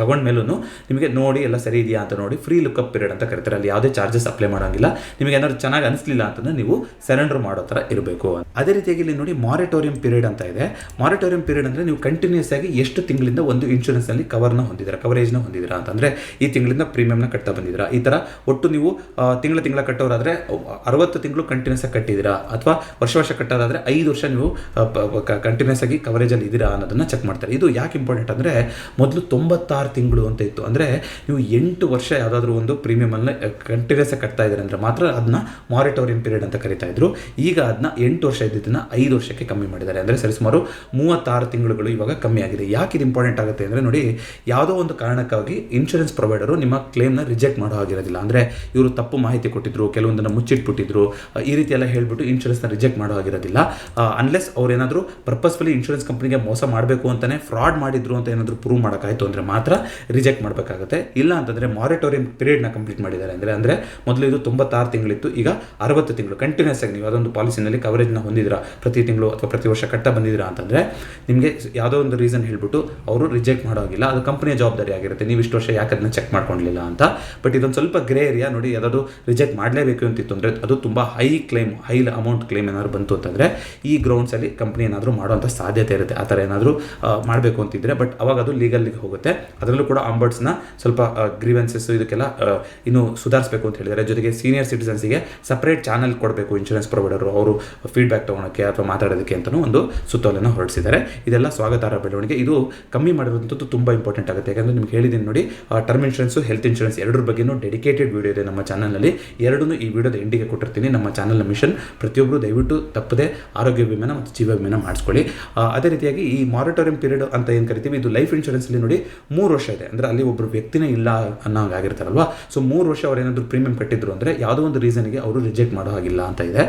[SPEAKER 1] ತಗೊಂಡ ಮೇಲೂ ನಿಮಗೆ ನೋಡಿ ಎಲ್ಲ ಸರಿ ಇದೆಯಾ ಅಂತ ನೋಡಿ ಫ್ರೀ ಲುಕಪ್ ಪೀರಿಯಡ್ ಅಂತ ಕರೀತಾರೆ. ಅಲ್ಲಿ ಯಾವುದೇ ಚಾರ್ಜಸ್ ಅಪ್ಲೈ ಮಾಡೋಂಗಿಲ್ಲ. ನಿಮಗೆ ಏನಾದ್ರು ಚೆನ್ನಾಗಿ ಅನಿಸ್ಲಿಲ್ಲ ಅಂತಂದರೆ ನೀವು ಸರೆಂಡರ್ ಮಾಡೋ ಥರ ಇರಬೇಕು. ಅದೇ ರೀತಿಯಾಗಿ ಇಲ್ಲಿ ನೋಡಿ ಮಾರಿಟೋರಿಯಂ ಪೀರಿಯಡ್ ಅಂತ ಇದೆ. ಮಾರಿಟೋರಿಯಂ ಪೀರಿಯಡ್ ಅಂದರೆ ನೀವು ಕಂಟಿನ್ಯೂಸ್ ಆಗಿ ಎಷ್ಟು ತಿಂಗಳಿಂದ ಒಂದು ಇನ್ಶೂರೆನ್ಸ್ನಲ್ಲಿ ಕವರೇಜ್ನ ಹೊಂದಿದ್ದೀರಾ ಅಂತಂದರೆ ಈ ತಿಂಗಳಿಂದ ಪ್ರೀಮಿಯಮ್ನ ಕಟ್ತಾ ಬಂದಿದ್ದೀರಾ. ಈ ಥರ ಒಟ್ಟು ನೀವು ತಿಂಗಳ ಕಟ್ಟೋರಾದರೆ 60 ತಿಂಗಳು ಕಂಟಿನ್ಯೂಸ್ ಆಗಿ ಕಟ್ಟಿದ್ದೀರಾ, ಅಥವಾ ವರ್ಷ ಕಟ್ಟೋದಾದರೆ 5 ವರ್ಷ ನೀವು ಕಂಟಿನ್ಯೂಸ್ ಆಗಿ ಕವರೇಜಲ್ಲಿ ಇದ್ದೀರಾ ಅನ್ನೋದನ್ನು ಚೆಕ್ ಮಾಡ್ತಾರೆ. ಇದು ಯಾಕೆ ಇಂಪಾರ್ಟೆಂಟ್ ಅಂದರೆ, ಮೊದಲು 96 ತಿಂಗಳು ಅಂತ ಇತ್ತು. ಅಂದರೆ ನೀವು 8 ವರ್ಷ ಯಾವುದಾದ್ರೂ ಒಂದು ಪ್ರೀಮಿಯಮನ್ನು ಕಂಟಿನ್ಯೂಸ್ ಆಗಿ ಕಟ್ತಾ ಇದ್ದೀರಾ ಅಂದರೆ ಮಾತ್ರ ಅದನ್ನ ಮಾರಿಟೋರಿಯಂ ಪೀರಿಯಡ್ ಅಂತ ಕರಿತಾ ಇದ್ರು. ಈಗ ಅದನ್ನ 8 ವರ್ಷ ಇದ್ದಿದ್ದನ್ನ 5 ವರ್ಷಕ್ಕೆ ಕಮ್ಮಿ ಮಾಡಿದ್ದಾರೆ. ಅಂದರೆ ಸರಿಸುಮಾರು 36 ತಿಂಗಳುಗಳು ಇವಾಗ ಕಮ್ಮಿ ಆಗಿದೆ. ಯಾಕೆ ಇದು ಇಂಪಾರ್ಟೆಂಟ್ ಆಗುತ್ತೆ ಅಂದರೆ ನೋಡಿ, ಯಾವುದೋ ಒಂದು ಕಾರಣಕ್ಕಾಗಿ ಇನ್ಶೂರೆನ್ಸ್ ಪ್ರೊವೈಡರು ನಿಮ್ಮ ಕ್ಲೇಮ್ನ ರಿಜೆಕ್ಟ್ ಮಾಡೋ ಆಗಿರೋದಿಲ್ಲ. ಅಂದರೆ ಇವರು ತಪ್ಪು ಮಾಹಿತಿ ಕೊಟ್ಟಿದ್ರು, ಕೆಲವೊಂದನ್ನು ಮುಚ್ಚಿಟ್ಬಿಟ್ಟಿದ್ರು, ಈ ರೀತಿ ಎಲ್ಲ ಹೇಳ್ಬಿಟ್ಟು ಇನ್ಶೂರೆನ್ಸ್ನ ರಿಜೆಕ್ಟ್ ಮಾಡೋ ಆಗಿರೋದಿಲ್ಲ. ಅನ್ಲೆಸ್ ಅವ್ರು ಏನಾದರೂ ಪರ್ಪಸ್ಫುಲಿ ಇನ್ಶೂರೆನ್ಸ್ ಕಂಪ್ನಿಗೆ ಮೋಸ ಮಾಡಬೇಕು ಅಂತಲೇ ಫ್ರಾಡ್ ಮಾಡಿದ್ರು ಅಂತ ಏನಾದರೂ ಪ್ರೂವ್ ಮಾಡೋಕ್ಕಾಯಿತು ಅಂದರೆ ಮಾತ್ರ ರಿಜೆಕ್ಟ್ ಮಾಡಬೇಕಾಗುತ್ತೆ. ಇಲ್ಲ ಅಂತಂದರೆ ಮಾರಿಟೋರಿಯಂ ಪೀರಿಯಡ್ನ ಕಂಪ್ಲೀಟ್ ಮಾಡಿದ್ದಾರೆ. ಅಂದರೆ ಮೊದಲು ಇದು 96 ತಿಂಗಳಿತ್ತು, ಈಗ 60 ತಿಂಗಳು ಕಂಟಿನ್ಯೂಸ್ ಆಗಿ ನೀವು ಅದೊಂದು ಪಾಲಿಸಿನಲ್ಲಿ ಕವರೇಜ್ನ ಹೊಂದಿದ್ದೀರಾ, ಪ್ರತಿ ತಿಂಗಳು ಅಥವಾ ಪ್ರತಿ ವರ್ಷ ಕಟ್ಟ ಬಂದಿದ್ದೀರಾ ಅಂತಂದರೆ ನಿಮಗೆ ಯಾವುದೋ ಒಂದು ರೀಸನ್ ಹೇಳ್ಬಿಟ್ಟು ಅವರು ರಿಜೆಕ್ಟ್ ಮಾಡೋಗಿಲ್ಲ. ಅದು ಕಂಪ್ನಿಯ ಜವಾಬ್ದಾರಿ ಆಗಿರುತ್ತೆ, ನೀವು ಇಷ್ಟು ವರ್ಷ ಯಾಕೆ ಅದನ್ನ ಚೆಕ್ ಮಾಡ್ಕೊಳ್ಳಲಿಲ್ಲ ಅಂತ. ಬಟ್ ಇದೊಂದು ಸ್ವಲ್ಪ ಗ್ರೇ ಏರಿಯಾ ನೋಡಿ. ಯಾವುದಾದ್ರು ರಿಜೆಕ್ಟ್ ಮಾಡಲೇಬೇಕು ಅಂತಿತ್ತು ಅಂದರೆ ಅದು ತುಂಬ ಹೈ ಅಮೌಂಟ್ ಕ್ಲೇಮ್ ಏನಾದ್ರು ಬಂತು ಅಂತಂದರೆ ಈ ಗ್ರೌಂಡ್ಸಲ್ಲಿ ಕಂಪ್ನಿ ಏನಾದರೂ ಮಾಡುವಂಥ ಸಾಧ್ಯತೆ ಇರುತ್ತೆ. ಆ ಥರ ಏನಾದರೂ ಮಾಡಬೇಕು ಅಂತಿದ್ರೆ ಬಟ್ ಅವಾಗ ಅದು ಲೀಗಲ್ಲಿಗೆ ಹೋಗುತ್ತೆ. ಅದರಲ್ಲೂ ಕೂಡ ಆಂಬರ್ಡ್ಸ್ನ ಸ್ವಲ್ಪ ಗ್ರೀವೆನ್ಸಸ್ ಇದಕ್ಕೆಲ್ಲ ಇನ್ನೂ ಸುಧಾರಿಸಬೇಕು ಅಂತ ಹೇಳಿದ್ದಾರೆ. ಜೊತೆಗೆ ಸೀನಿಯರ್ ಸಿಟಿಸನ್ಸಿಗೆ ಸಪ್ರೇಟ್ ಚಾನಲ್ ಕೊಡಬೇಕು ಇನ್ಶೂರೆನ್ಸ್ ಪ್ರೊವೈಡರು, ಅವರು ಫೀಡ್ಬ್ಯಾಕ್ ತೊಗೊಳಕ್ಕೆ ಅಥವಾ ಮಾತಾಡೋದಕ್ಕೆ ಅಂತಲೂ ಒಂದು ಸುತ್ತೋಲೆಯನ್ನು ಹೊರಡಿಸಿದ್ದಾರೆ. ಇದೆಲ್ಲ ಸ್ವಾಗತಾರ್ಹ ಬೆಳವಣಿಗೆ. ಇದು ಕಮ್ಮಿ ಮಾಡಿರುವಂಥದ್ದು ತುಂಬ ಇಂಪಾರ್ಟೆಂಟ್ ಆಗುತ್ತೆ. ಯಾಕಂದರೆ ನಿಮ್ಗೆ ಹೇಳಿದ್ದೀನಿ ನೋಡಿ, ಟರ್ಮ್ ಇನ್ಶೂರೆನ್ಸು, ಹೆಲ್ತ್ ಇನ್ಶೂರೆನ್ಸ್ ಎರಡರ ಬಗ್ಗೆಯೂ ಡೆಡಿಕೇಟೆಡ್ ವೀಡಿಯೋ ಇದೆ ನಮ್ಮ ಚಾನಲ್ನಲ್ಲಿ. ಎರಡೂ ಈ ವಿಡಿಯೋದ ಎಂಡಿಗೆ ಕೊಟ್ಟಿರ್ತೀನಿ. ನಮ್ಮ ಚಾನಲ್ನ ಮಿಷನ್ ಪ್ರತಿಯೊಬ್ಬರು ದಯವಿಟ್ಟು ತಪ್ಪದೆ ಆರೋಗ್ಯ ವಿಮೆನ ಮತ್ತು ಜೀವ ವಿಮೆನ ಮಾಡಿಸ್ಕೊಳ್ಳಿ. ಅದೇ ರೀತಿಯಾಗಿ ಈ ಮಾರಿಟೋರಿಯಂ ಪೀರಿಯಡ್ ಅಂತ ಏನು ಕರಿತೀವಿ, ಇದು ಲೈಫ್ ಇನ್ಶೂರೆನ್ಸಲ್ಲಿ ನೋಡಿ 3 ವರ್ಷ ಇದೆ. ಅಂದರೆ ಅಲ್ಲಿ ಒಬ್ಬರು ವ್ಯಕ್ತಿನೇ ಇಲ್ಲ ಅನ್ನೋಂಗಾಗಿರ್ತಾರಲ್ವಾ. ಸೊ 3 ವರ್ಷ ಅವ್ರು ಏನಾದರೂ ಪ್ರೀಮಿಯಂ ಕಟ್ಟಿದ್ರು ಅಂದರೆ ಯಾವುದೋ ಒಂದು ರೀಸನ್ಗೆ ಅವರು ರಿಜೆಕ್ಟ್ ಮಾಡೋ ಹಾಗಿಲ್ಲ ಅಂತ ಇದೆ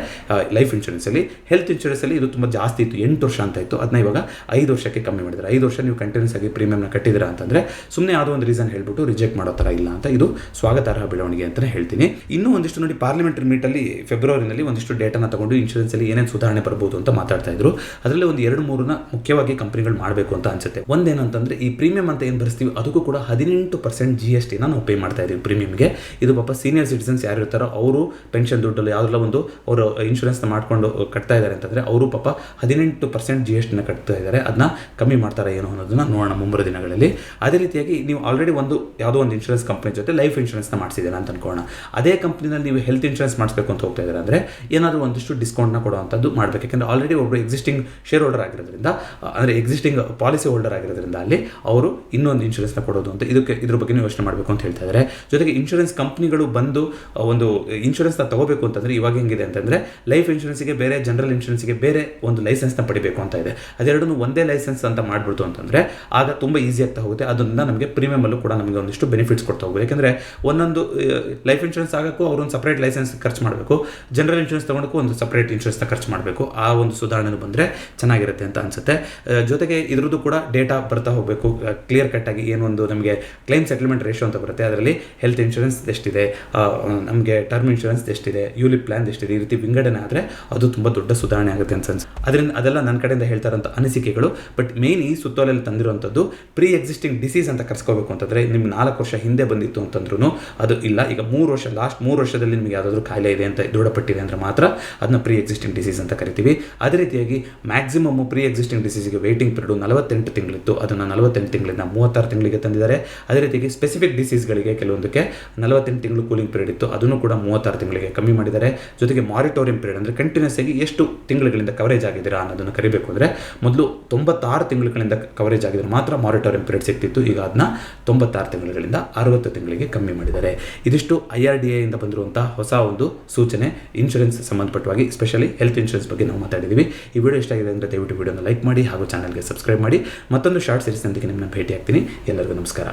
[SPEAKER 1] ಲೈಫ್ ಇನ್ಶೂರೆನ್ಸಲ್ಲಿ. ಹೆಲ್ತ್ ಇನ್ಶೂರೆನ್ಸಲ್ಲಿ ಇದು ತುಂಬ ಜಾಸ್ತಿ ಇತ್ತು, 8 ವರ್ಷ ಅಂತ ಇತ್ತು. ಅದನ್ನ ಇವಾಗ 5 ವರ್ಷಕ್ಕೆ ಕಮ್ಮಿ ಮಾಡಿದ್ದಾರೆ. 5 ವರ್ಷ ನೀವು ಕಂಟಿನ್ಯೂಸ್ ಆಗಿ ಪ್ರೀಮಿಯಂನ ಕಟ್ಟಿದ್ದೀರಾ ಅಂತಂದರೆ ಸುಮ್ಮನೆ ಯಾವುದೋ ಒಂದು ರೀಸನ್ ಹೇಳ್ಬಿಟ್ಟು ರಿಜೆಕ್ಟ್ ಮಾಡೋ ಥರ ಇಲ್ಲ ಅಂತ. ಇದು ಸ್ವಾಗತಾರ್ಹ ಬೆಳವಣಿಗೆ ಅಂತಲೇ ಹೇಳ್ತೀನಿ. ಇನ್ನೂ ಒಂದಿಷ್ಟು ನೋಡಿ, ಪಾರ್ಲಿಮೆಂಟರಿ ಮೀಟಲ್ಲಿ ಫೆಬ್ರವರಿನಲ್ಲಿ ಒಂದಿಷ್ಟು ಡೇಟಾನ ತಗೊಂಡು ಇನ್ಶೂರೆನ್ಸಲ್ಲಿ ಏನೇನು ಸುಧಾರಣೆ ಬರ್ಬೋದು ಅಂತ ಮಾತಾಡ್ತಾ ಇದ್ರು. ಅದರಲ್ಲಿ ಒಂದು 2-3 ಮುಖ್ಯವಾಗಿ ಕಂಪ್ನಿಗಳು ಮಾಡಬೇಕು ಅಂತ ಅನ್ಸುತ್ತೆ. ಒಂದೇನಂತಂದರೆ ಈ ಪ್ರೀಮಿಯಂ ಅಂತ ಏನು ಭರಿಸ್ತೀವಿ ಅದಕ್ಕೂ ಕೂಡ 18% GST ನಾವು ಪೇ ಮಾಡ್ತಾ ಇದ್ದೀವಿ ಪ್ರೀಮಿಯಂಗೆ. ಇದು ಪಾಪ ಸೀನಿಯರ್ ಸಿಟಿಸನ್ಸ್ ಯಾರು ಇರ್ತಾರೋ ಅವರು ಪೆನ್ಷನ್ ದುಡ್ಡಲ್ಲಿ ಯಾವುದೆಲ್ಲ ಒಂದು ಅವರು ಇನ್ಶೂರೆನ್ಸ್ನ ಮಾಡ್ಕೊಂಡು ಕಟ್ತಾ ಇದ್ದಾರೆ ಅಂತಂದರೆ ಅವರು ಪಾಪ 18% GSTನ ಕಟ್ತಾ ಇದ್ದಾರೆ. ಅದನ್ನ ಕಮ್ಮಿ ಮಾಡ್ತಾರೆ ಏನೋ ಅನ್ನೋದನ್ನ ನೋಡೋಣ ಮುಂಬರುವ ದಿನಗಳಲ್ಲಿ. ಅದೇ ರೀತಿಯಾಗಿ ನೀವು ಆಲ್ರೆಡಿ ಯಾವುದೋ ಒಂದು ಇನ್ಶೂರೆನ್ಸ್ ಕಂಪ್ನಿ ಜೊತೆ ಲೈಫ್ ಇನ್ಶೂರೆನ್ಸ್ನ ಮಾಡಿಸಿದ್ದೀರಾ ಅಂತ ಅನ್ಕೋಣ. ಅದೇ ಕಂಪ್ನಿನಲ್ಲಿ ನೀವು ಹೆಲ್ತ್ ಇನ್ಶೂರೆನ್ಸ್ ಮಾಡಿಸ್ಬೇಕು ಅಂತ ಹೋಗ್ತಾ ಇದ್ದಾರೆ ಅಂದರೆ ಏನಾದರೂ ಒಂದಿಷ್ಟು ಡಿಸ್ಕೌಂಟ್ನ ಕೊಡುವಂಥದ್ದು ಮಾಡಬೇಕು. ಯಾಕೆಂದರೆ ಆಲ್ರೆಡಿ ಒಬ್ಬರು ಎಕ್ಸಿಸ್ಟಿಂಗ್ ಶೇರ್ ಹೋಲ್ಡರ್ ಆಗಿರೋದ್ರಿಂದ, ಅಂದರೆ ಎಕ್ಸಿಸ್ಟಿಂಗ್ ಪಾಲಿಸಿ ಹೋಲ್ಡರ್ ಆಗಿರೋದ್ರಿಂದ ಅಲ್ಲಿ ಅವರು ಇನ್ನೊಂದು ಇನ್ಶೂರೆನ್ಸ್ನ ಕೊಡೋದು ಅಂತ ಇದ್ರ ಬಗ್ಗೆ ಯೋಚನೆ ಮಾಡಬೇಕು ಅಂತ ಹೇಳ್ತಾ ಇದ್ದಾರೆ. ಜೊತೆಗೆ ಇನ್ಶೂರೆನ್ಸ್ ಕಂಪ್ನಿಗಳು ಬಂದು ಒಂದು ಇನ್ಶೂರೆನ್ಸ್ನ ತಗೋಬೇಕು ಅಂತಂದರೆ ಇವಾಗ ಹೆಂಗಿದೆ ಅಂತಂದರೆ ಲೈಫ್ ಇನ್ಶೂರೆನ್ಸ್ಗೆ ಬೇರೆ, ಜನರಲ್ ಇನ್ಶೂರೆನ್ಸ್ಗೆ ಬೇರೆ ಒಂದು ಲೈಸೆನ್ಸ್ನ ಪಡಿಬೇಕು ಅಂತ ಇದೆ. ಅದೆರಡೂ ಒಂದೇ ಲೈಸೆನ್ಸ್ ಅಂತ ಮಾಡಿಬಿಡ್ತು ಅಂತಂದರೆ ಆಗ ತುಂಬ ಈಸಿ ಆಗ್ತಾ ಹೋಗುತ್ತೆ. ಅದರಿಂದ ನಮಗೆ ಪ್ರೀಮಿಯಮಲ್ಲೂ ಕೂಡ ನಮಗೆ ಒಂದಿಷ್ಟು ಬೆನಿಫಿಟ್ಸ್ ಕೊಡ್ತಾ ಹೋಗ್ಬೋದು. ಯಾಕೆಂದರೆ ಒಂದೊಂದು ಲೈಫ್ ಇನ್ಶೂರೆನ್ಸ್ ಆಗೋಕ್ಕೂ ಅವರು ಒಂದು ಸಪ್ರೇಟ್ ಲೈಸೆನ್ಸ್ ಖರ್ಚು ಮಾಡಬೇಕು, ಜನರಲ್ ಇನ್ಶೂರೆನ್ಸ್ ತೊಗೊಳಕ್ಕೂ ಒಂದು ಸಪ್ರೇಟ್ ಇನ್ಶೂರೆನ್ಸ್ನ ಖರ್ಚು ಮಾಡಬೇಕು. ಆ ಒಂದು ಸುಧಾರಣೆ ಬಂದರೆ ಚೆನ್ನಾಗಿರುತ್ತೆ ಅಂತ ಅನಿಸುತ್ತೆ. ಜೊತೆಗೆ ಇದ್ರದ್ದು ಕೂಡ ಡೇಟಾ ಬರ್ತಾ ಹೋಗಬೇಕು ಕ್ಲಿಯರ್ ಕಟ್ಟಾಗಿ. ಏನೊಂದು ನಮಗೆ ಕ್ಲೈಮ್ ಸೆಟಲ್ಮೆಂಟ್ ರೇಷೋ ಅಂತ ಬರುತ್ತೆ, ಅದರಲ್ಲಿ ಹೆಲ್ತ್ ಇನ್ಶೂರೆನ್ಸ್ ಎಷ್ಟಿದೆ, ನಮಗೆ ಟರ್ಮ್ ಇನ್ಶೂರೆನ್ಸ್ ಎಷ್ಟಿದೆ, ಯೂಲಿಪ್ ಪ್ಲಾನ್ ಎಷ್ಟಿದೆ, ಈ ರೀತಿ ವಿಂಗಡಣೆ ಆದರೆ ಅದು ತುಂಬ ದೊಡ್ಡ ಸುಧಾರಣೆ ಆಗುತ್ತೆ ಅಂತ ಅನ್ಸುತ್ತೆ. ಅದರಿಂದ ಅದೆಲ್ಲ ನನ್ನ ಕಡೆಯಿಂದ ಹೇಳ್ತಾರಂಥ ಅನಿಸಿಕೆಗಳು. ಬಟ್ ಮೇನ್ ಈ ಸುತ್ತೋಲೆಯಲ್ಲಿ ತಂದಿರುವಂಥದ್ದು ಪ್ರೀ ಎಕ್ಸಿಸ್ಟಿಂಗ್ ಡಿಸೀಸ್ ಅಂತ ಕರ್ಸ್ಕೋಬೇಕು ಅಂತಂದರೆ ನಿಮ್ಗೆ 4 ವರ್ಷ ಹಿಂದೆ ಬಂದಿತ್ತು ಅಂತಂದ್ರೂ ಅದು ಇಲ್ಲ. ಈಗ 3 ವರ್ಷ, ಲಾಸ್ಟ್ 3 ವರ್ಷದಲ್ಲಿ ನಿಮಗೆ ಯಾವುದಾದ್ರೂ ಕಾಯಿಲೆ ಇದೆ ಅಂತ ದೃಢಪಟ್ಟಿದೆ ಅಂದರೆ ಮಾತ್ರ ಅದನ್ನ ಪ್ರೀ ಎಕ್ಸಿಸ್ಟಿಂಗ್ ಡಿಸೀಸ್ ಅಂತ ಕರಿತೀವಿ. ಅದೇ ರೀತಿಯಾಗಿ ಮ್ಯಾಕ್ಸಿಮಮ್ ಪ್ರೀ ಎಕ್ಸಿಸ್ಟಿಂಗ್ ಡಿಸೀಸ್ಗೆ ವೇಟಿಂಗ್ ಪೀರಿಯಡ್ 48 ತಿಂಗಳಿತ್ತು, ಅದನ್ನು 48 ತಿಂಗಳಿಂದ 36 ತಿಂಗಳಿಗೆ ತಂದಿದ್ದಾರೆ. ಅದೇ ರೀತಿಯಾಗಿ ಸ್ಪೆಸಿಫಿಕ್ ಡಿಸೀಸ್ಗಳಿಗೆ ಕೆಲವೊಂದಕ್ಕೆ 48 ತಿಂಗಳು ಕೂಲಿಂಗ್ ಪೀರಿಯಡ್ ಇತ್ತು, ಅದನ್ನು ಕೂಡ 36 ತಿಂಗಳಿಗೆ ಕಮ್ಮಿ ಮಾಡಿದ್ದಾರೆ. ಜೊತೆಗೆ ಮಾರಿಟೋರಿಯಂ ಪೀರಿಯಡ್ ಅಂದರೆ ಕಂಟಿನ್ಯೂಸ್ ಆಗಿ ಎಷ್ಟು ತಿಂಗಳುಗಳಿಂದ ಕವರೇಜ್ ಆಗಿದ್ದೀರಾ ಅನ್ನೋದನ್ನು ಕರಿಬೇಕು ಅಂದರೆ ಮೊದಲು 96 ತಿಂಗಳುಗಳಿಂದ ಕವರೇಜ್ ಆಗಿದ್ರೆ ಮಾತ್ರ ಮಾರಿಟೋರಿಯಂ ಪೀರಿಯಡ್ ಸಿಗ್ತಿತ್ತು. ಈಗ ಅದನ್ನ 96 ತಿಂಗಳುಗಳಿಂದ 60 ತಿಂಗಳಿಗೆ ಕಮ್ಮಿ ಮಾಡಿದ್ದಾರೆ. ಇದಿಷ್ಟು IRDA ಇಂದ ಬಂದಿರುವಂಥ ಹೊಸ ಒಂದು ಸೂಚನೆ ಇನ್ಶೂರೆನ್ಸ್ ಸಂಬಂಧಪಟ್ಟವಾಗಿ, ಸ್ಪೆಷಲಿ ಹೆಲ್ತ್ ಇನ್ಶೂರೆನ್ಸ್ ಬಗ್ಗೆ ನಾವು ಮಾತಾಡಿದ್ದೀವಿ. ಈ ವಿಡಿಯೋ ಇಷ್ಟ ಆಗಿದೆ ಅಂದರೆ ದಯವಿಟ್ಟು ವಿಡಿಯೋನ ಲೈಕ್ ಮಾಡಿ ಹಾಗೂ ಚಾನಲ್ಗೆ ಸಬ್ಸ್ಕ್ರೈಬ್ ಮಾಡಿ. ಮತ್ತೊಂದು ಶಾರ್ಟ್ ಸೀರೀಸ್ನೊಂದಿಗೆ ನಿಮ್ಮನ್ನ ಭೇಟಿ ಆಗ್ತೀನಿ. ಎಲ್ಲರಿಗೂ ನಮಸ್ಕಾರ.